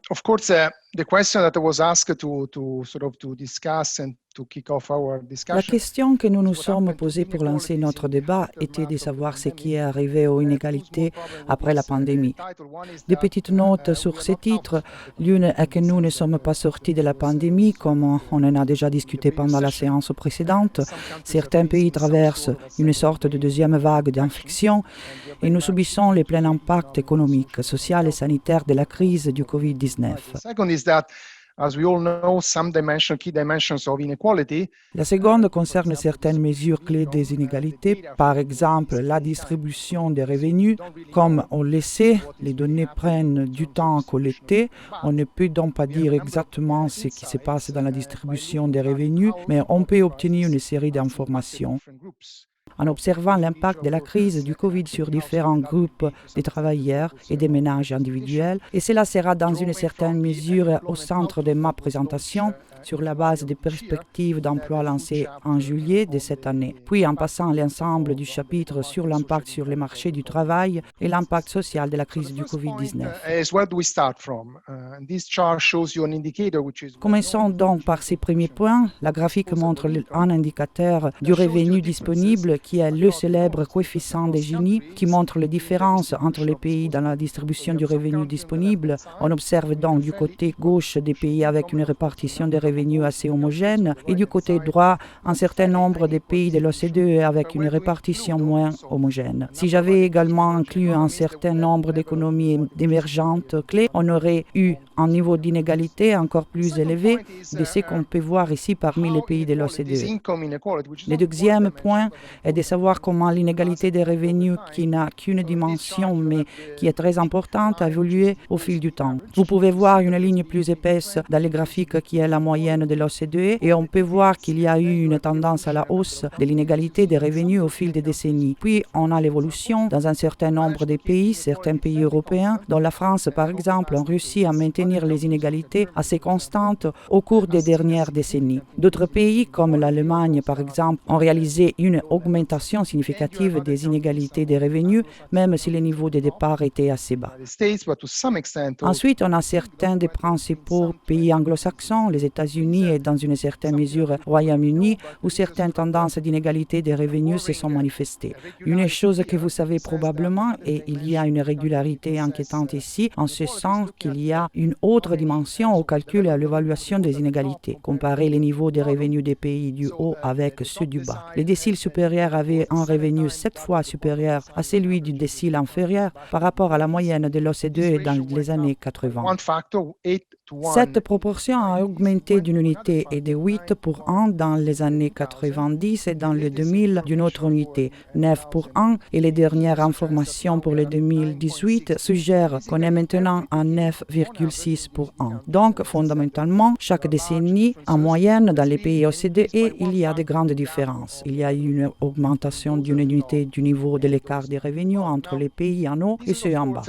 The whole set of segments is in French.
Of course, the question that I was asked to discuss and to kick off our discussion. La question que nous nous sommes posée pour lancer notre débat était de savoir ce qui est arrivé aux inégalités après la pandémie. Des petites notes sur ces titres. L'une est que nous ne sommes pas sortis de la pandémie, comme on en a déjà discuté pendant la séance précédente. Certains pays traversent une sorte de deuxième vague d'infection et nous subissons les pleins impacts économiques, sociaux et sanitaires de la crise du COVID-19. As we all know, key dimensions of inequality. La seconde concerne certaines mesures clés des inégalités, par exemple la distribution des revenus. Comme on le sait, les données prennent du temps à collecter. On ne peut donc pas dire exactement ce qui se passe dans la distribution des revenus, mais on peut obtenir une série d'informations en observant l'impact de la crise du COVID sur différents groupes de travailleurs et des ménages individuels. Et cela sera dans une certaine mesure au centre de ma présentation sur la base des perspectives d'emploi lancées en juillet de cette année, puis en passant l'ensemble du chapitre sur l'impact sur les marchés du travail et l'impact social de la crise du COVID-19. Commençons donc par ces premiers points. La graphique montre un indicateur du revenu disponible qui est le célèbre coefficient de Gini qui montre les différences entre les pays dans la distribution du revenu disponible. On observe donc du côté gauche des pays avec une répartition des revenus assez homogène et du côté droit un certain nombre de pays de l'OCDE avec une répartition moins homogène. Si j'avais également inclus un certain nombre d'économies émergentes clés, on aurait eu un niveau d'inégalité encore plus élevé de ce qu'on peut voir ici parmi les pays de l'OCDE. Le deuxième point est de savoir comment l'inégalité des revenus, qui n'a qu'une dimension mais qui est très importante, a évolué au fil du temps. Vous pouvez voir une ligne plus épaisse dans les graphiques qui est la moyenne de l'OCDE et on peut voir qu'il y a eu une tendance à la hausse de l'inégalité des revenus au fil des décennies. Puis on a l'évolution dans un certain nombre de pays, certains pays européens, dont la France par exemple, ont réussi à maintenir les inégalités assez constantes au cours des dernières décennies. D'autres pays, comme l'Allemagne par exemple, ont réalisé une augmentation significative des inégalités des revenus, même si le niveau de départ était assez bas. Ensuite, on a certains des principaux pays anglo-saxons, les États-Unis et dans une certaine mesure Royaume-Uni, où certaines tendances d'inégalité des revenus se sont manifestées. Une chose que vous savez probablement, et il y a une régularité inquiétante ici, en ce sens qu'il y a une autre dimension au calcul et à l'évaluation des inégalités. Comparer les niveaux des revenus des pays du haut avec ceux du bas. Les déciles supérieurs avaient un revenu 7 fois supérieur à celui du décile inférieur par rapport à la moyenne de l'OCDE dans les années 80. Cette proportion a augmenté d'une unité et de 8 pour 1 dans les années 90 et dans le 2000 d'une autre unité, 9 pour 1, et les dernières informations pour le 2018 suggèrent qu'on est maintenant à 9,6 pour 1. Donc, fondamentalement, chaque décennie, en moyenne, dans les pays OCDE, il y a de grandes différences. Il y a eu une augmentation d'une unité du niveau de l'écart des revenus entre les pays en haut et ceux en bas.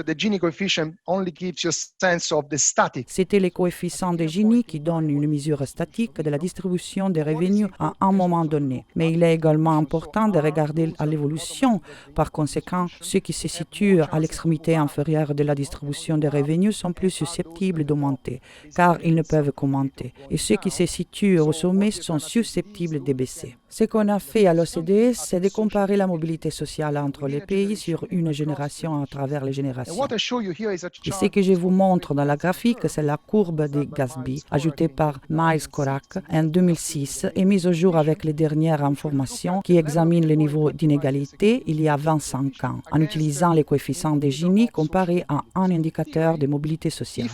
C'était les coefficients de Gini qui donnent une mesure statique de la distribution des revenus à un moment donné. Mais il est également important de regarder à l'évolution. Par conséquent, ceux qui se situent à l'extrémité inférieure de la distribution des revenus sont plus susceptibles d'augmenter, car ils ne peuvent qu'augmenter. Et ceux qui se situent au sommet sont susceptibles de baisser. Ce qu'on a fait à l'OCDE, c'est de comparer la mobilité sociale entre les pays sur une génération à travers les générations. Et ce que je vous montre dans la graphique, c'est la courbe de Gatsby, ajoutée par Miles Korak en 2006 et mise au jour avec les dernières informations qui examinent le niveau d'inégalité il y a 25 ans, en utilisant les coefficients de Gini comparés à un indicateur de mobilité sociale.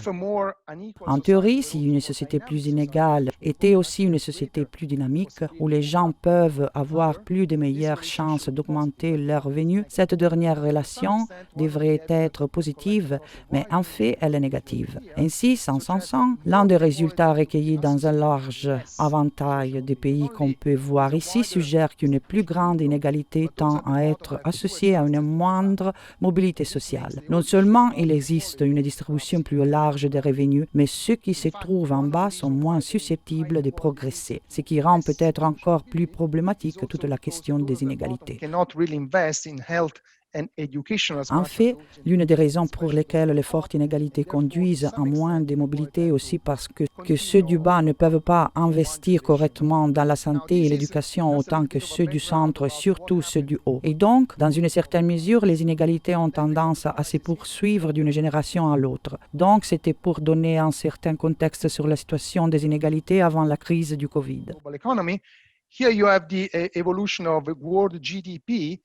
En théorie, si une société plus inégale était aussi une société plus dynamique, où les gens peuvent avoir plus de meilleures chances d'augmenter leurs revenus, cette dernière relation devrait être positive, mais en fait, elle est négative. Ainsi, sans l'un des résultats recueillis dans un large éventail des pays qu'on peut voir ici suggère qu'une plus grande inégalité tend à être associée à une moindre mobilité sociale. Non seulement il existe une distribution plus large des revenus, mais ceux qui se trouvent en bas sont moins susceptibles de progresser, ce qui rend peut-être encore plus problématique toute la question des inégalités. En fait, l'une des raisons pour lesquelles les fortes inégalités conduisent à moins de mobilité aussi parce que ceux du bas ne peuvent pas investir correctement dans la santé et l'éducation autant que ceux du centre, surtout ceux du haut. Et donc, dans une certaine mesure, les inégalités ont tendance à se poursuivre d'une génération à l'autre. Donc, c'était pour donner un certain contexte sur la situation des inégalités avant la crise du Covid.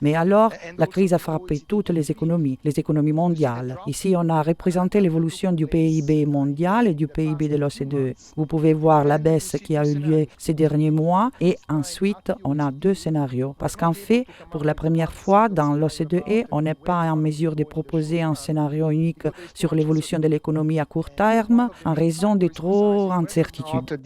Mais alors, la crise a frappé toutes les économies mondiales. Ici, on a représenté l'évolution du PIB mondial et du PIB de l'OCDE. Vous pouvez voir la baisse qui a eu lieu ces derniers mois et ensuite, on a deux scénarios. Parce qu'en fait, pour la première fois dans l'OCDE, on n'est pas en mesure de proposer un scénario unique sur l'évolution de l'économie à court terme en raison de trop d'incertitudes.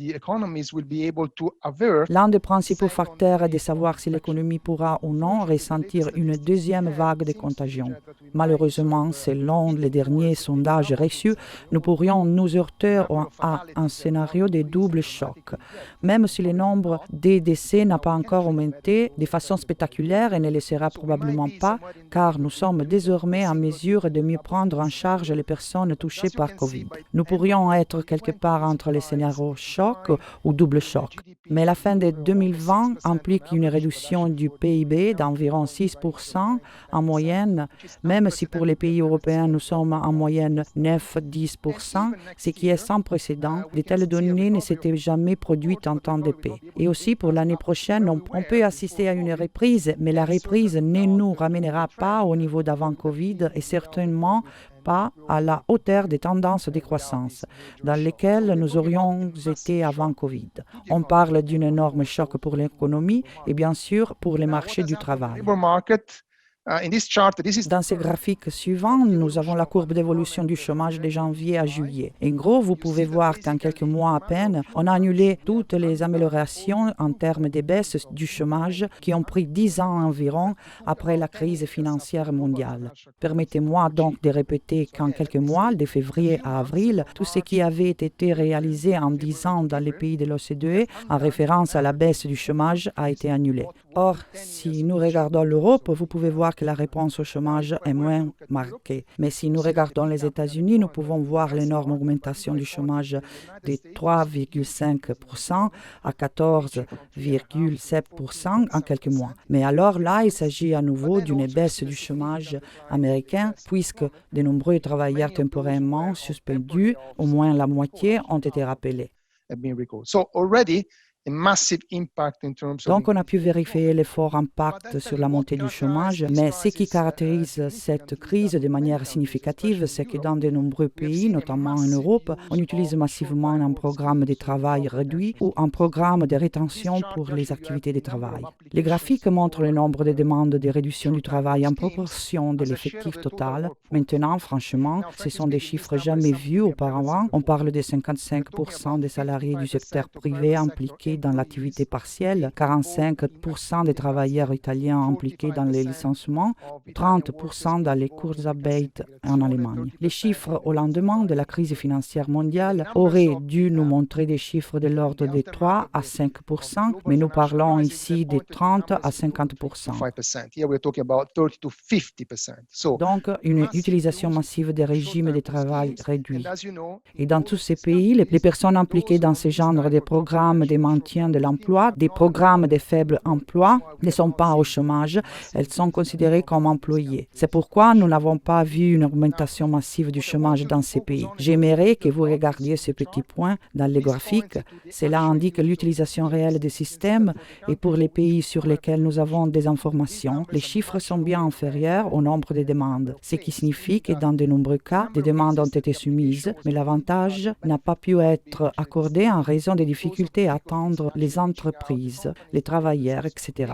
L'un des principaux facteurs est de savoir si l'économie pourra ou non ressentir une deuxième vague de contagion. Malheureusement, selon les derniers sondages reçus, nous pourrions nous heurter à un scénario de double choc. Même si le nombre des décès n'a pas encore augmenté de façon spectaculaire et ne le sera probablement pas, car nous sommes désormais en mesure de mieux prendre en charge les personnes touchées par Covid. Nous pourrions être quelque part entre les scénarios choc ou double choc. Mais la fin de 2020 implique une réduction du PIB d'environ 6% en moyenne, même si pour les pays européens nous sommes en moyenne 9-10%, ce qui est sans précédent. De telles données ne s'étaient jamais produites en temps de paix. Et aussi pour l'année prochaine, on peut assister à une reprise, mais la reprise ne nous ramènera pas au niveau d'avant Covid et certainement pas à la hauteur des tendances de croissance dans lesquelles nous aurions été avant Covid. On parle d'un énorme choc pour l'économie et bien sûr pour les marchés du travail. Dans ce graphique suivant, nous avons la courbe d'évolution du chômage de janvier à juillet. En gros, vous pouvez voir qu'en quelques mois à peine, on a annulé toutes les améliorations en termes de baisse du chômage qui ont pris 10 ans environ après la crise financière mondiale. Permettez-moi donc de répéter qu'en quelques mois, de février à avril, tout ce qui avait été réalisé en 10 ans dans les pays de l'OCDE en référence à la baisse du chômage a été annulé. Or, si nous regardons l'Europe, vous pouvez voir que la réponse au chômage est moins marquée. Mais si nous regardons les États-Unis, nous pouvons voir l'énorme augmentation du chômage de 3,5% à 14,7% en quelques mois. Mais alors là, il s'agit à nouveau d'une baisse du chômage américain, puisque de nombreux travailleurs temporairement suspendus, au moins la moitié, ont été rappelés. Donc, on a pu vérifier les forts impacts sur la montée du chômage, mais ce qui caractérise cette crise de manière significative, c'est que dans de nombreux pays, notamment en Europe, on utilise massivement un programme de travail réduit ou un programme de rétention pour les activités de travail. Les graphiques montrent le nombre de demandes de réduction du travail en proportion de l'effectif total. Maintenant, franchement, ce sont des chiffres jamais vus auparavant. On parle de 55% des salariés du secteur privé impliqués dans l'activité partielle, 45% des travailleurs italiens impliqués dans les licenciements, 30% dans les Kurzarbeit en Allemagne. Les chiffres au lendemain de la crise financière mondiale auraient dû nous montrer des chiffres de l'ordre de 3 à 5%, mais nous parlons ici de 30 à 50%. Donc, une utilisation massive des régimes de travail réduits. Et dans tous ces pays, les personnes impliquées dans ce genre de programmes de maintien de l'emploi, des programmes de faible emploi ne sont pas au chômage, elles sont considérées comme employées. C'est pourquoi nous n'avons pas vu une augmentation massive du chômage dans ces pays. J'aimerais que vous regardiez ce petit point dans les graphiques. Cela indique l'utilisation réelle des systèmes et pour les pays sur lesquels nous avons des informations, les chiffres sont bien inférieurs au nombre de demandes, ce qui signifie que dans de nombreux cas, des demandes ont été soumises, mais l'avantage n'a pas pu être accordé en raison des difficultés à attendre les entreprises, les travailleurs, etc.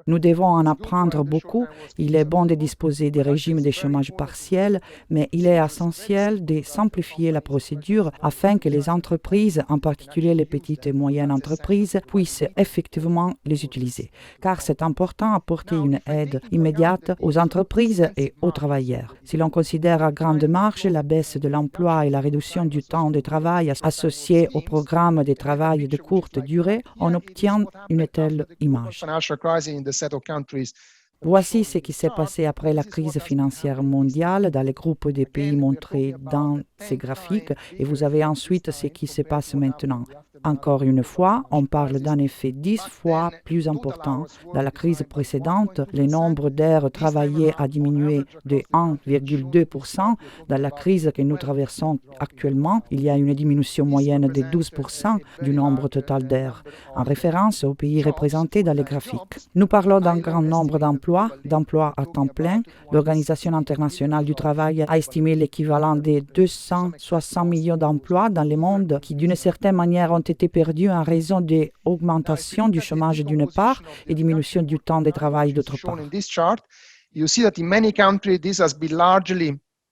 Nous devons en apprendre beaucoup. Il est bon de disposer des régimes de chômage partiel, mais il est essentiel de simplifier la procédure afin que les entreprises, en particulier les petites et moyennes entreprises, puissent effectivement les utiliser. Car c'est important d'apporter une aide immédiate aux entreprises et aux travailleurs. Si l'on considère à grande marche la baisse de l'emploi et la réduction du temps de travail associée au programme de travail de courte durée, on obtient une telle image. Voici ce qui s'est passé après la crise financière mondiale dans les groupes des pays montrés dans ces graphiques et vous avez ensuite ce qui se passe maintenant. Encore une fois, on parle d'un effet 10 fois plus important. Dans la crise précédente, le nombre d'heures travaillées a diminué de 1,2%. Dans la crise que nous traversons actuellement, il y a une diminution moyenne de 12% du nombre total d'heures, en référence aux pays représentés dans les graphiques. Nous parlons d'un grand nombre d'emplois à temps plein. L'Organisation internationale du travail a estimé l'équivalent de 260 millions d'emplois dans le monde qui, d'une certaine manière, ont été perdus en raison de l'augmentation du chômage d'une part et diminution du temps de travail d'autre part.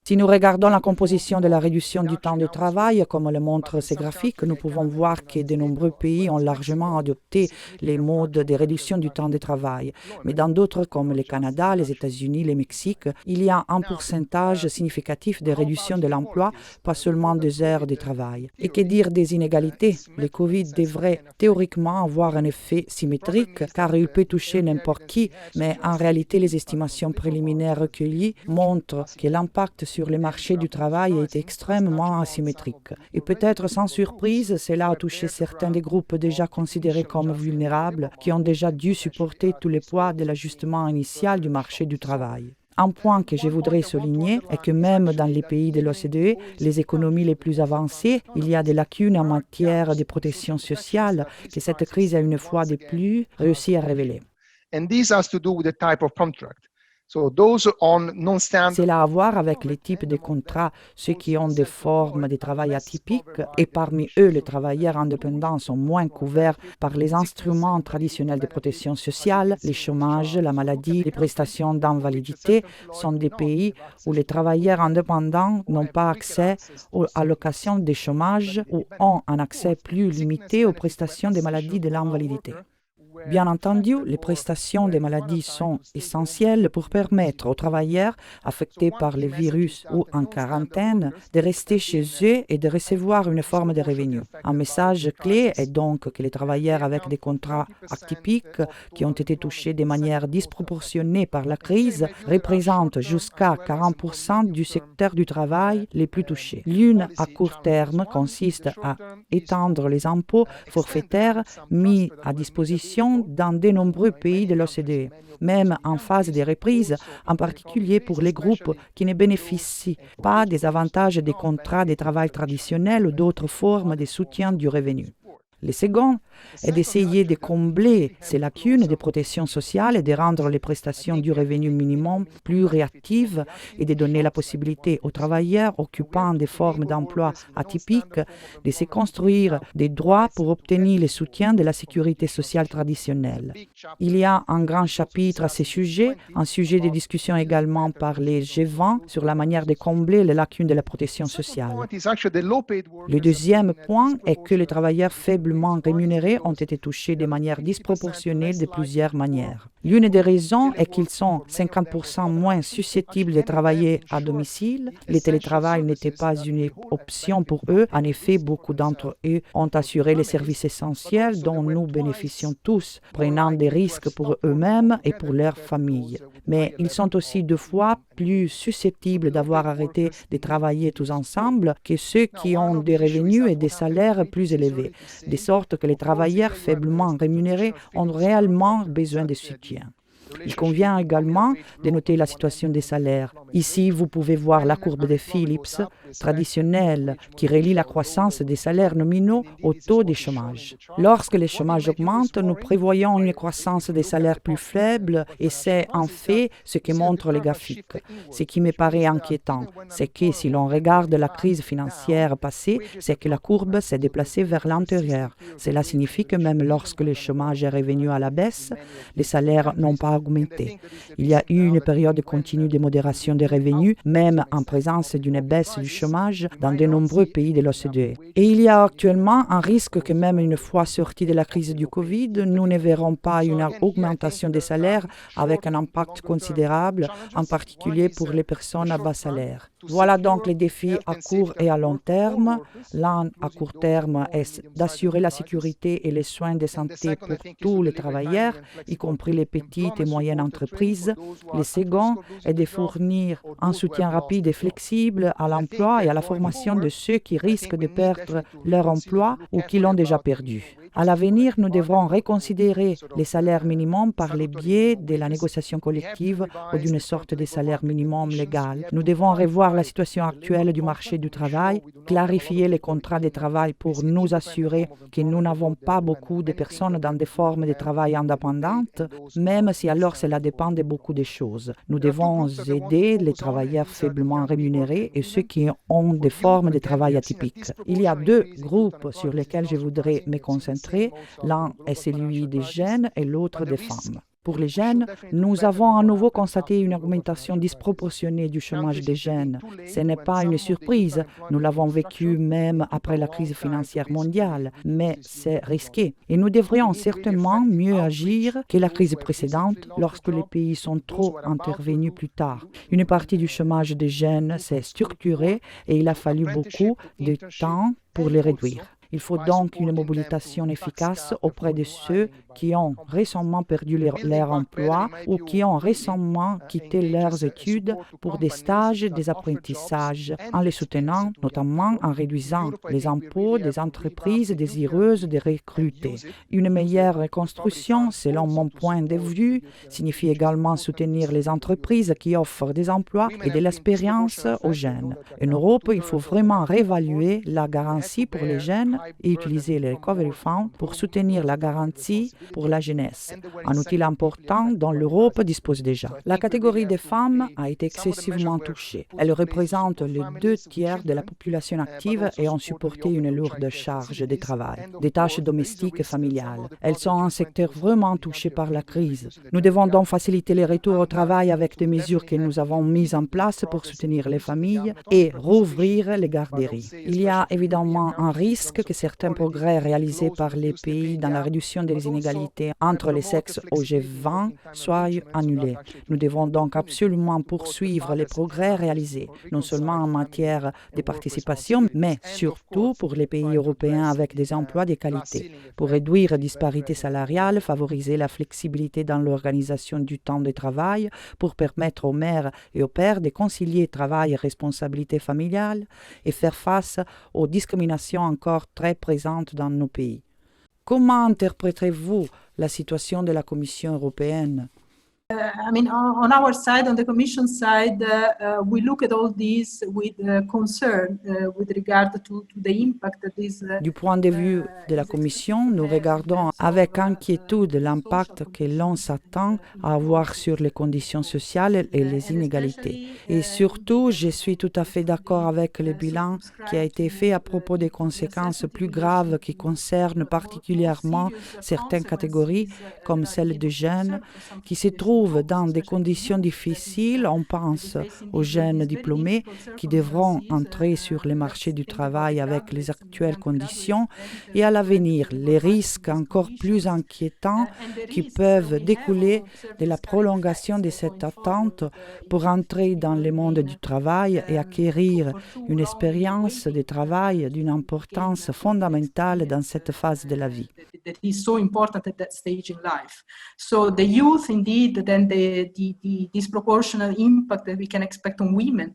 Si nous regardons la composition de la réduction du temps de travail, comme le montrent ces graphiques, nous pouvons voir que de nombreux pays ont largement adopté les modes de réduction du temps de travail. Mais dans d'autres, comme le Canada, les États-Unis, le Mexique, il y a un pourcentage significatif de réduction de l'emploi, pas seulement des heures de travail. Et que dire des inégalités? Le Covid devrait théoriquement avoir un effet symétrique, car il peut toucher n'importe qui, mais en réalité, les estimations préliminaires recueillies montrent que l'impact sur le marché du travail est extrêmement asymétrique. Et peut-être sans surprise, cela a touché certains des groupes déjà considérés comme vulnérables, qui ont déjà dû supporter tout le poids de l'ajustement initial du marché du travail. Un point que je voudrais souligner est que même dans les pays de l'OCDE, les économies les plus avancées, il y a des lacunes en matière de protection sociale que cette crise a une fois de plus réussi à révéler. Cela a à voir avec les types de contrats, ceux qui ont des formes de travail atypiques, et parmi eux, les travailleurs indépendants sont moins couverts par les instruments traditionnels de protection sociale. Les chômages, la maladie, les prestations d'invalidité sont des pays où les travailleurs indépendants n'ont pas accès aux allocations de chômage ou ont un accès plus limité aux prestations de maladie de l'invalidité. Bien entendu, les prestations des maladies sont essentielles pour permettre aux travailleurs affectés par le virus ou en quarantaine de rester chez eux et de recevoir une forme de revenu. Un message clé est donc que les travailleurs avec des contrats atypiques qui ont été touchés de manière disproportionnée par la crise représentent jusqu'à 40% du secteur du travail les plus touchés. L'une à court terme consiste à étendre les impôts forfaitaires mis à disposition dans de nombreux pays de l'OCDE, même en phase de reprise, en particulier pour les groupes qui ne bénéficient pas des avantages des contrats de travail traditionnels ou d'autres formes de soutien du revenu. Le second est d'essayer de combler ces lacunes de protection sociale et de rendre les prestations du revenu minimum plus réactives et de donner la possibilité aux travailleurs occupant des formes d'emploi atypiques de se construire des droits pour obtenir le soutien de la sécurité sociale traditionnelle. Il y a un grand chapitre à ce sujet, un sujet de discussion également par les G20 sur la manière de combler les lacunes de la protection sociale. Le deuxième point est que les travailleurs faiblement rémunérés ont été touchés de manière disproportionnée de plusieurs manières. L'une des raisons est qu'ils sont 50% moins susceptibles de travailler à domicile. Le télétravail n'était pas une option pour eux. En effet, beaucoup d'entre eux ont assuré les services essentiels dont nous bénéficions tous, prenant des risques pour eux-mêmes et pour leurs familles. Mais ils sont aussi 2 fois plus susceptibles d'avoir arrêté de travailler tous ensemble que ceux qui ont des revenus et des salaires plus élevés, de sorte que les travailleurs faiblement rémunérés ont réellement besoin de soutien. Il convient également de noter la situation des salaires. Ici, vous pouvez voir la courbe de Phillips traditionnelle qui relie la croissance des salaires nominaux au taux de chômage. Lorsque le chômage augmente, nous prévoyons une croissance des salaires plus faible et c'est en fait ce que montrent les graphiques. Ce qui me paraît inquiétant, c'est que si l'on regarde la crise financière passée, c'est que la courbe s'est déplacée vers l'intérieur. Cela signifie que même lorsque le chômage est revenu à la baisse, les salaires n'ont pas augmenté. Il y a eu une période continue de modération des revenus, même en présence d'une baisse du chômage dans de nombreux pays de l'OCDE. Et il y a actuellement un risque que même une fois sortis de la crise du Covid, nous ne verrons pas une augmentation des salaires avec un impact considérable, en particulier pour les personnes à bas salaire. Voilà donc les défis à court et à long terme. L'un à court terme est d'assurer la sécurité et les soins de santé pour tous les travailleurs, y compris les petites et moyennes entreprises. Le second est de fournir un soutien rapide et flexible à l'emploi et à la formation de ceux qui risquent de perdre leur emploi ou qui l'ont déjà perdu. À l'avenir, nous devrons reconsidérer les salaires minimums par le biais de la négociation collective ou d'une sorte de salaire minimum légal. Nous devons revoir la situation actuelle du marché du travail, clarifier les contrats de travail pour nous assurer que nous n'avons pas beaucoup de personnes dans des formes de travail indépendantes, même si alors cela dépend de beaucoup de choses. Nous devons aider les travailleurs faiblement rémunérés et ceux qui ont des formes de travail atypiques. Il y a deux groupes sur lesquels je voudrais me concentrer. L'un est celui des jeunes et l'autre des femmes. Pour les jeunes, nous avons à nouveau constaté une augmentation disproportionnée du chômage des jeunes. Ce n'est pas une surprise, nous l'avons vécu même après la crise financière mondiale, mais c'est risqué. Et nous devrions certainement mieux agir que la crise précédente lorsque les pays sont trop intervenus plus tard. Une partie du chômage des jeunes s'est structurée et il a fallu beaucoup de temps pour les réduire. Il faut donc une mobilisation efficace auprès de ceux qui ont récemment perdu leur emploi ou qui ont récemment quitté leurs études pour des stages, des apprentissages, en les soutenant, notamment en réduisant les impôts des entreprises désireuses de recruter. Une meilleure reconstruction, selon mon point de vue, signifie également soutenir les entreprises qui offrent des emplois et de l'expérience aux jeunes. En Europe, il faut vraiment réévaluer la garantie pour les jeunes et utiliser le Recovery Fund pour soutenir la garantie pour la jeunesse, un outil important dont l'Europe dispose déjà. La catégorie des femmes a été excessivement touchée. Elles représentent les 2/3 de la population active et ont supporté une lourde charge de travail, des tâches domestiques et familiales. Elles sont un secteur vraiment touché par la crise. Nous devons donc faciliter les retours au travail avec des mesures que nous avons mises en place pour soutenir les familles et rouvrir les garderies. Il y a évidemment un risque que certains progrès réalisés par les pays dans la réduction des inégalités entre les sexes au G20 soient annulés. Nous devons donc absolument poursuivre les progrès réalisés, non seulement en matière de participation, mais surtout pour les pays européens avec des emplois de qualité, pour réduire les disparités salariales, favoriser la flexibilité dans l'organisation du temps de travail, pour permettre aux mères et aux pères de concilier travail et responsabilité familiale et faire face aux discriminations encore très présentes dans nos pays. Comment interprétez-vous la situation de la Commission européenne? On our side, on the Commission side, we look at all this with concern with regard to the impact that this. Du point de vue de la Commission, nous regardons avec inquiétude l'impact que l'on s'attend à avoir sur les conditions sociales et les inégalités. Et surtout, je suis tout à fait d'accord avec le bilan qui a été fait à propos des conséquences plus graves qui concernent particulièrement certaines catégories, comme celle des jeunes, qui se trouvent dans des conditions difficiles. On pense aux jeunes diplômés qui devront entrer sur le marché du travail avec les actuelles conditions et à l'avenir, les risques encore plus inquiétants qui peuvent découler de la prolongation de cette attente pour entrer dans le monde du travail et acquérir une expérience de travail d'une importance fondamentale dans cette phase de la vie. That is so important at that stage in life. So the youth, indeed, then the disproportionate impact that we can expect on women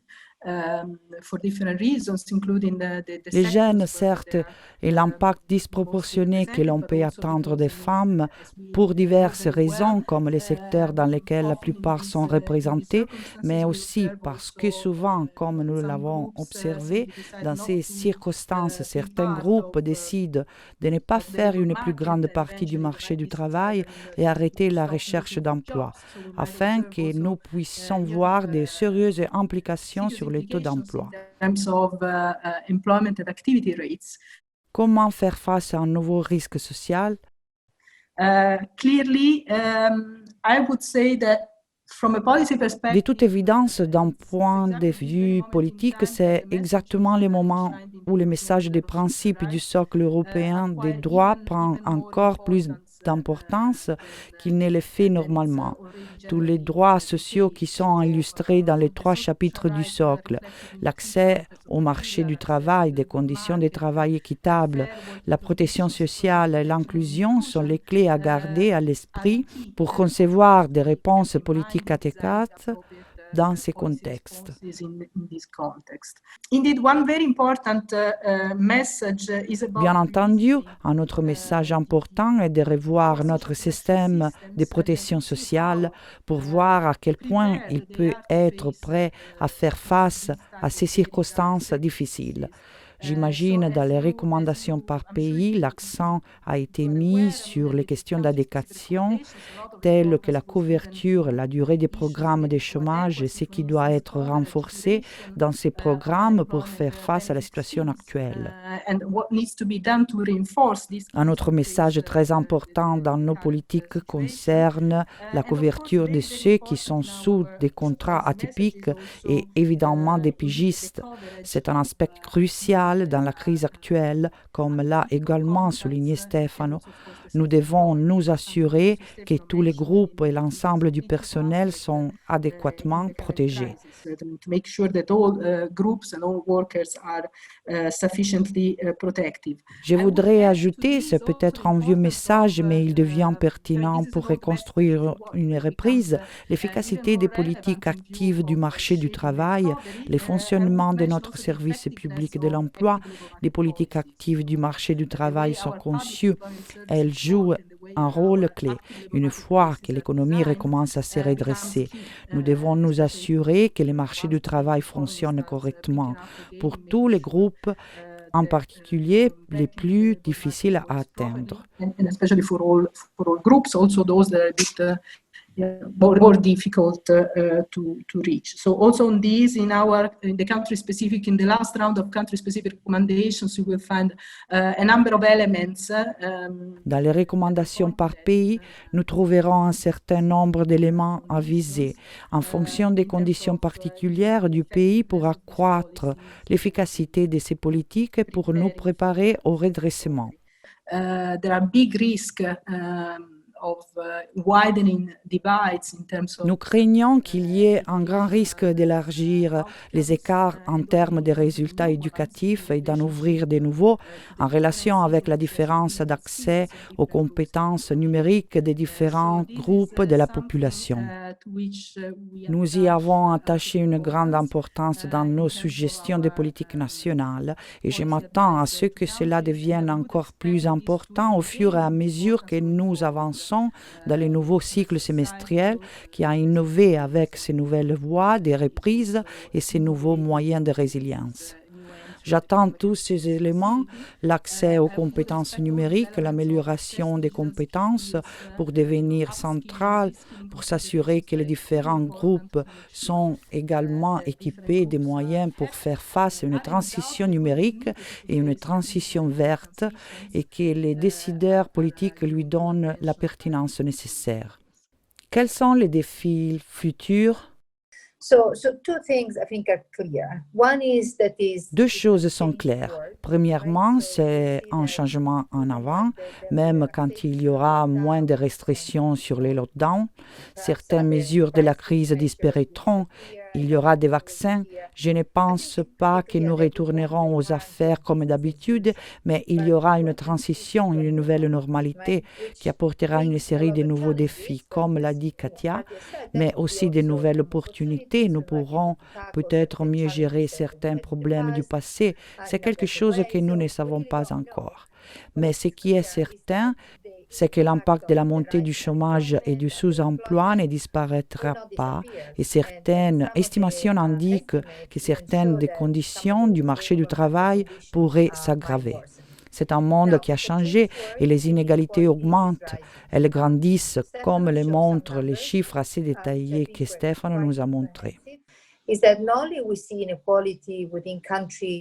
for different reasons, including the Les jeunes, certes, et l'impact disproportionné que l'on peut attendre des femmes pour diverses raisons, comme les secteurs dans lesquels la plupart sont représentés, mais aussi parce que souvent, comme nous l'avons observé, dans ces circonstances, certains groupes décident de ne pas faire une plus grande partie du marché du travail et arrêter la recherche d'emploi, afin que nous puissions voir de sérieuses implications sur le taux d'emploi. Comment faire face à un nouveau risque social? Clearly, I would say that from a policy perspective, de toute évidence, d'un point de vue politique, c'est exactement le moment où le message des principes du socle européen des droits prend encore plus d'importance qu'il ne le fait normalement. Tous les droits sociaux qui sont illustrés dans les 3 chapitres du socle, l'accès au marché du travail, des conditions de travail équitables, la protection sociale et l'inclusion sont les clés à garder à l'esprit pour concevoir des réponses politiques adéquates dans ces contextes. Bien entendu, un autre message important est de revoir notre système de protection sociale pour voir à quel point il peut être prêt à faire face à ces circonstances difficiles. J'imagine dans les recommandations par pays, l'accent a été mis sur les questions d'adéquation, telles que la couverture, la durée des programmes de chômage et ce qui doit être renforcé dans ces programmes pour faire face à la situation actuelle. Un autre message très important dans nos politiques concerne la couverture de ceux qui sont sous des contrats atypiques et évidemment des pigistes. C'est un aspect crucial dans la crise actuelle, comme l'a également souligné Stefano. Nous devons nous assurer que tous les groupes et l'ensemble du personnel sont adéquatement protégés. Je voudrais ajouter, c'est peut-être un vieux message, mais il devient pertinent pour reconstruire une reprise, l'efficacité des politiques actives du marché du travail, le fonctionnement de notre service public de l'emploi. Les politiques actives du marché du travail sont conçues, elles jouent un rôle clé. Une fois que l'économie recommence à se redresser, nous devons nous assurer que les marchés du travail fonctionnent correctement pour tous les groupes, en particulier les plus difficiles à atteindre. More difficult to reach. So also on these, in the country-specific, in the last round of country-specific recommendations, you will find a number of elements. Dans les recommandations par pays, nous trouverons un certain nombre d'éléments à viser en fonction des conditions particulières du pays pour accroître l'efficacité de ces politiques et pour nous préparer au redressement. There are big risks. Nous craignons qu'il y ait un grand risque d'élargir les écarts en termes de résultats éducatifs et d'en ouvrir de nouveaux en relation avec la différence d'accès aux compétences numériques des différents groupes de la population. Nous y avons attaché une grande importance dans nos suggestions de politique nationale et je m'attends à ce que cela devienne encore plus important au fur et à mesure que nous avançons dans les nouveaux cycles semestriels qui a innové avec ces nouvelles voies de reprise et ces nouveaux moyens de résilience. J'attends tous ces éléments, l'accès aux compétences numériques, l'amélioration des compétences pour devenir central, pour s'assurer que les différents groupes sont également équipés des moyens pour faire face à une transition numérique et une transition verte et que les décideurs politiques lui donnent la pertinence nécessaire. Quels sont les défis futurs? Deux choses sont claires. Premièrement, c'est un changement en avant, même quand il y aura moins de restrictions sur les lockdowns. Certaines mesures de la crise disparaîtront. Il y aura des vaccins. Je ne pense pas que nous retournerons aux affaires comme d'habitude, mais il y aura une transition, une nouvelle normalité qui apportera une série de nouveaux défis, comme l'a dit Katia, mais aussi de nouvelles opportunités. Nous pourrons peut-être mieux gérer certains problèmes du passé. C'est quelque chose que nous ne savons pas encore. Mais ce qui est certain, c'est que l'impact de la montée du chômage et du sous-emploi ne disparaîtra pas et certaines estimations indiquent que certaines des conditions du marché du travail pourraient s'aggraver. C'est un monde qui a changé et les inégalités augmentent. Elles grandissent comme le montrent les chiffres assez détaillés que Stefano nous a montrés.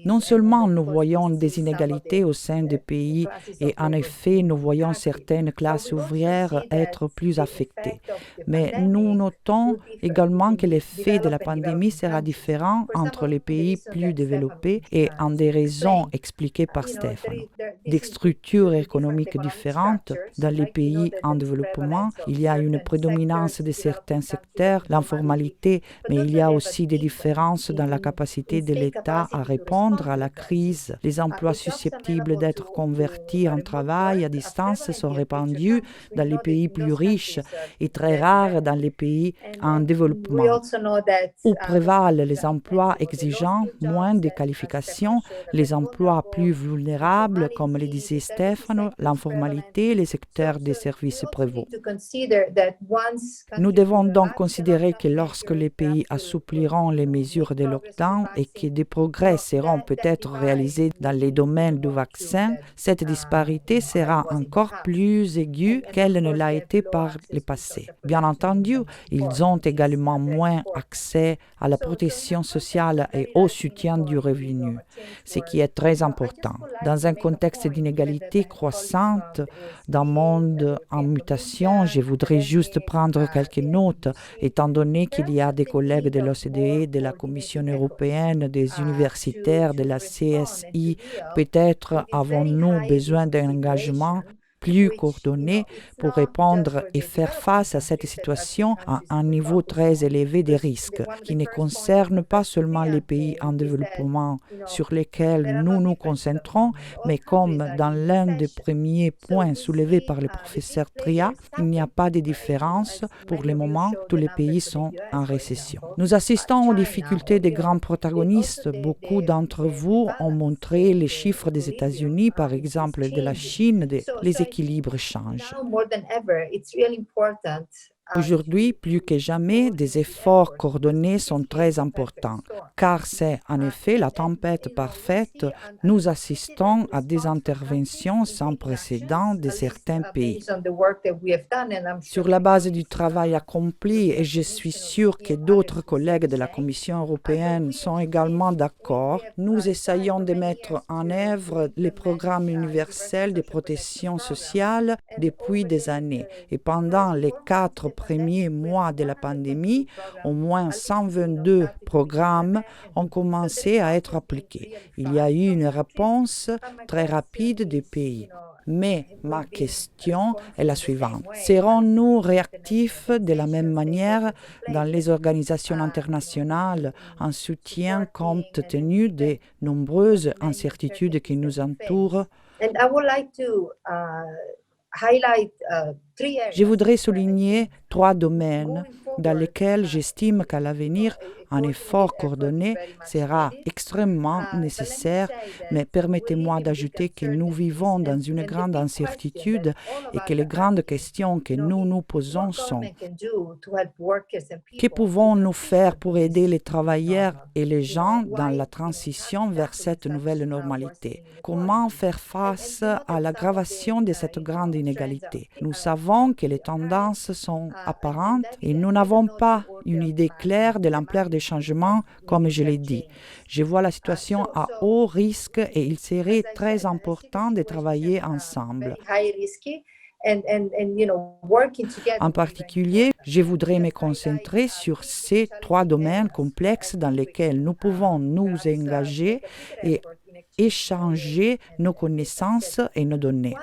Non seulement nous voyons des inégalités au sein des pays et en effet nous voyons certaines classes ouvrières être plus affectées, mais nous notons également que l'effet de la pandémie sera différent entre les pays plus développés et en des raisons expliquées par Stefano. Des structures économiques différentes dans les pays en développement, il y a une prédominance de certains secteurs, l'informalité, mais il y a aussi des différences dans la capacité de l'État à répondre à la crise. Les emplois susceptibles d'être convertis en travail à distance sont répandus dans les pays plus riches et très rares dans les pays en développement, où prévalent les emplois exigeant moins de qualifications, les emplois plus vulnérables, comme le disait Stefano, l'informalité et les secteurs des services prévôt. Nous devons donc considérer que lorsque les pays assoupliront les mesures de lockdown et que des progrès seront peut-être réalisés dans les domaines du vaccin, cette disparité sera encore plus aiguë qu'elle ne l'a été par le passé. Bien entendu, ils ont également moins accès à la protection sociale et au soutien du revenu, ce qui est très important. Dans un contexte d'inégalité croissante, d'un monde en mutation, je voudrais juste prendre quelques notes, étant donné qu'il y a des collègues de l'OCDE, de la Commission européenne, des universitaires, de la CSI. Peut-être avons-nous besoin d'un engagement plus coordonnés pour répondre et faire face à cette situation à un niveau très élevé des risques, qui ne concerne pas seulement les pays en développement sur lesquels nous nous concentrons, mais comme dans l'un des premiers points soulevés par le professeur Tria, il n'y a pas de différence. Pour le moment, tous les pays sont en récession. Nous assistons aux difficultés des grands protagonistes. Beaucoup d'entre vous ont montré les chiffres des États-Unis, par exemple de la Chine, les équilibres changent. Aujourd'hui, plus que jamais, des efforts coordonnés sont très importants, car c'est en effet la tempête parfaite. Nous assistons à des interventions sans précédent de certains pays. Sur la base du travail accompli, et je suis sûr que d'autres collègues de la Commission européenne sont également d'accord, nous essayons de mettre en œuvre les programmes universels de protection sociale depuis des années. Et pendant les 4 premiers mois de la pandémie, au moins 122 programmes ont commencé à être appliqués. Il y a eu une réponse très rapide des pays. Mais ma question est la suivante. Serons-nous réactifs de la même manière dans les organisations internationales en soutien compte tenu des nombreuses incertitudes qui nous entourent? Je voudrais souligner 3 domaines dans lesquels j'estime qu'à l'avenir, un effort coordonné sera extrêmement nécessaire, mais permettez-moi d'ajouter que nous vivons dans une grande incertitude et que les grandes questions que nous nous posons sont: que pouvons-nous faire pour aider les travailleurs et les gens dans la transition vers cette nouvelle normalité? Comment faire face à l'aggravation de cette grande inégalité? Nous savons que les tendances sont apparentes et nous n'avons pas une idée claire de l'ampleur des changements, comme je l'ai dit. Je vois la situation à haut risque et il serait très important de travailler ensemble. En particulier, je voudrais me concentrer sur ces 3 domaines complexes dans lesquels nous pouvons nous engager et échanger nos connaissances et nos données.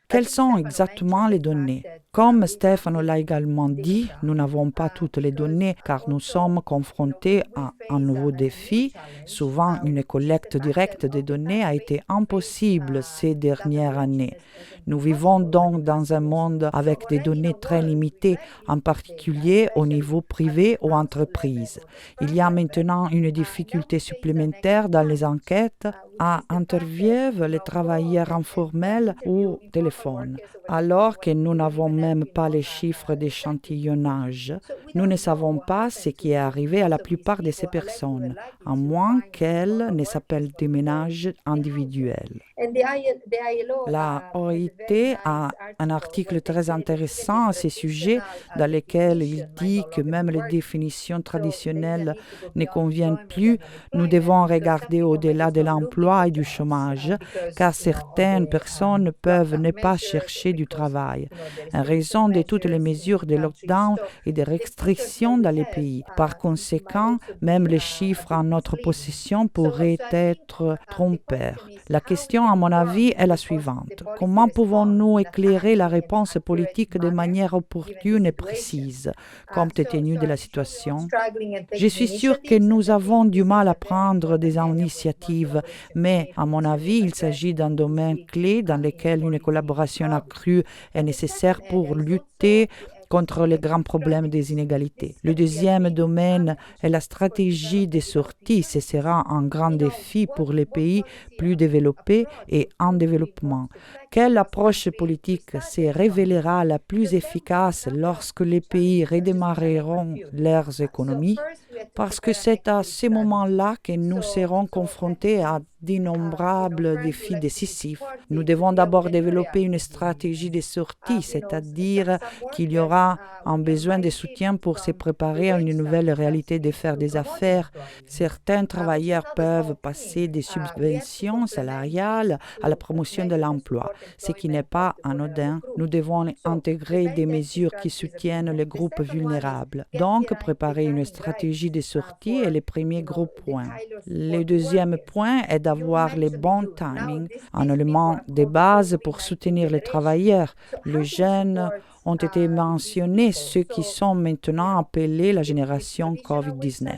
Quelles sont exactement les données? Comme Stefano l'a également dit, nous n'avons pas toutes les données car nous sommes confrontés à un nouveau défi. Souvent, une collecte directe des données a été impossible ces dernières années. Nous vivons donc dans un monde avec des données très limitées, en particulier au niveau privé ou entreprise. Il y a maintenant une difficulté supplémentaire dans les enquêtes à interviewer les travailleurs informels ou téléphone, alors que nous n'avons même pas les chiffres d'échantillonnage. Nous ne savons pas ce qui est arrivé à la plupart de ces personnes, à moins qu'elles ne s'appellent des ménages individuels. La OIT a un article très intéressant à ce sujet dans lequel il dit que même les définitions traditionnelles ne conviennent plus. Nous devons regarder au-delà de l'emploi et du chômage, car certaines personnes peuvent ne pas chercher du travail, en raison de toutes les mesures de lockdown et de restrictions dans les pays. Par conséquent, même les chiffres en notre possession pourraient être trompeurs. La question, à mon avis, est la suivante. Comment pouvons-nous éclairer la réponse politique de manière opportune et précise, compte tenu de la situation? Je suis sûre que nous avons du mal à prendre des initiatives, mais à mon avis, il s'agit d'un domaine clé dans lequel une collaboration accrue est nécessaire pour lutter contre les grands problèmes des inégalités. Le deuxième domaine est la stratégie de sortie. Ce sera un grand défi pour les pays plus développés et en développement. Quelle approche politique se révélera la plus efficace lorsque les pays redémarreront leurs économies? Parce que c'est à ce moment-là que nous serons confrontés à d'innombrables défis décisifs. Nous devons d'abord développer une stratégie de sortie, c'est-à-dire qu'il y aura un besoin de soutien pour se préparer à une nouvelle réalité de faire des affaires. Certains travailleurs peuvent passer des subventions salariales à la promotion de l'emploi, ce qui n'est pas anodin. Nous devons intégrer des mesures qui soutiennent les groupes vulnérables. Donc, préparer une stratégie de sortie est le premier gros point. Le deuxième point est d'avoir les bons timings, un élément de base pour soutenir les travailleurs. Les jeunes ont été mentionnés, ceux qui sont maintenant appelés la génération COVID-19.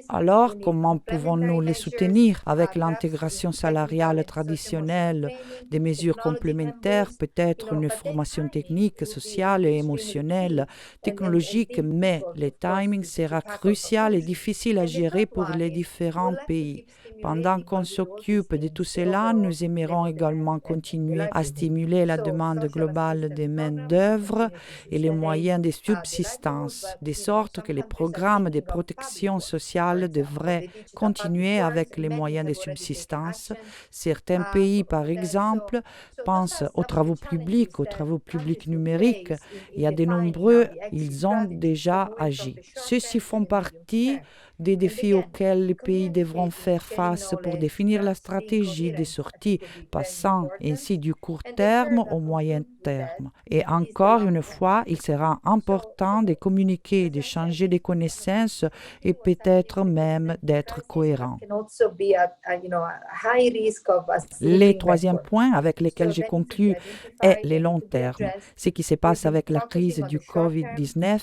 Alors, comment pouvons-nous les soutenir avec l'intégration salariale traditionnelle, des mesures complémentaires, peut-être une formation technique, sociale et émotionnelle, technologique, mais le timing sera crucial et difficile à gérer pour les différents pays. Pendant qu'on s'occupe de tout cela, nous aimerons également continuer à stimuler la demande globale de main-d'œuvre et les moyens de subsistance, de sorte que les programmes de protection sociale devraient continuer avec les moyens de subsistance. Certains pays, par exemple, pensent aux travaux publics numériques, et à de nombreux, ils ont déjà agi. Ceux-ci font partie des défis auxquels les pays devront faire face pour définir la stratégie de sortie, passant ainsi du court terme au moyen terme. Et encore une fois, il sera important de communiquer, d'échanger des connaissances et peut-être même d'être cohérent. Le troisième point avec lequel je conclus est le long terme. Ce qui se passe avec la crise du COVID-19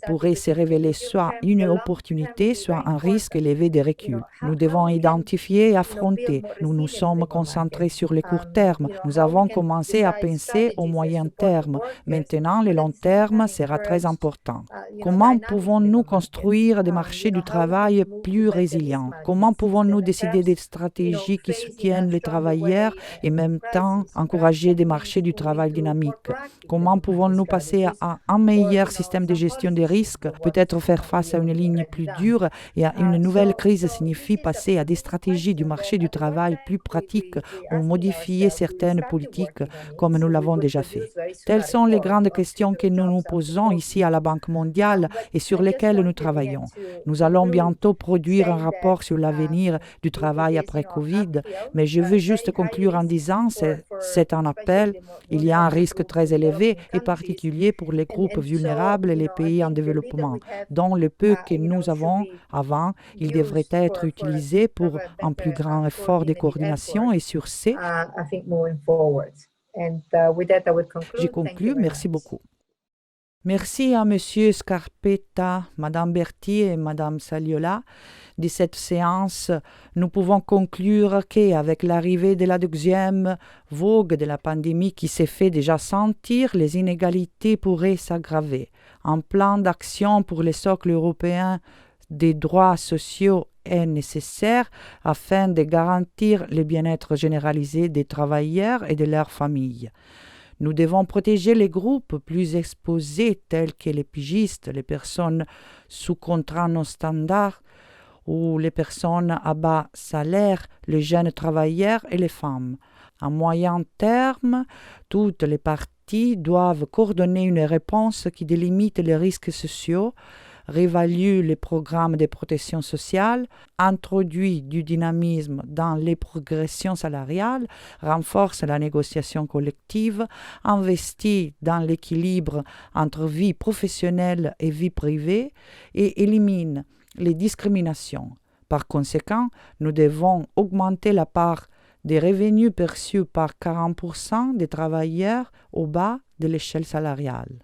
pourrait se révéler soit une opportunité, soit un risque élevé de recul. Nous devons identifier et affronter. Nous nous sommes concentrés sur le court terme. Nous avons commencé à penser au moyen terme. Maintenant, le long terme sera très important. Comment pouvons-nous construire des marchés du travail plus résilients? Comment pouvons-nous décider des stratégies qui soutiennent les travailleurs et en même temps encourager des marchés du travail dynamiques? Comment pouvons-nous passer à un meilleur système de gestion des risques? Peut-être faire face à une ligne plus dure et à une nouvelle crise signifie passer à des stratégies du marché du travail plus pratiques ou modifier certaines politiques comme nous l'avons déjà fait. Telles sont les grandes questions que nous nous posons ici à la Banque mondiale et sur lesquelles nous travaillons. Nous allons bientôt produire un rapport sur l'avenir du travail après Covid, mais je veux juste conclure en disant c'est un appel. Il y a un risque très élevé et particulier pour les groupes vulnérables et les pays en développement, dont le peu que nous avons avant, il devrait être utilisé pour un plus grand effort de coordination et sur ce, j'ai conclu. Merci beaucoup. Merci à M. Scarpetta, Mme Berthier et Mme Saliola. De cette séance, nous pouvons conclure qu'avec l'arrivée de la deuxième vague de la pandémie qui s'est fait déjà sentir, les inégalités pourraient s'aggraver. Un plan d'action pour le socle européen des droits sociaux est nécessaire afin de garantir le bien-être généralisé des travailleurs et de leurs familles. Nous devons protéger les groupes plus exposés tels que les pigistes, les personnes sous contrat non standard ou les personnes à bas salaire, les jeunes travailleurs et les femmes. À moyen terme, toutes les parties doivent coordonner une réponse qui délimite les risques sociaux, réévalue les programmes de protection sociale, introduit du dynamisme dans les progressions salariales, renforce la négociation collective, investit dans l'équilibre entre vie professionnelle et vie privée et élimine les discriminations. Par conséquent, nous devons augmenter la part des revenus perçus par 40% des travailleurs au bas de l'échelle salariale.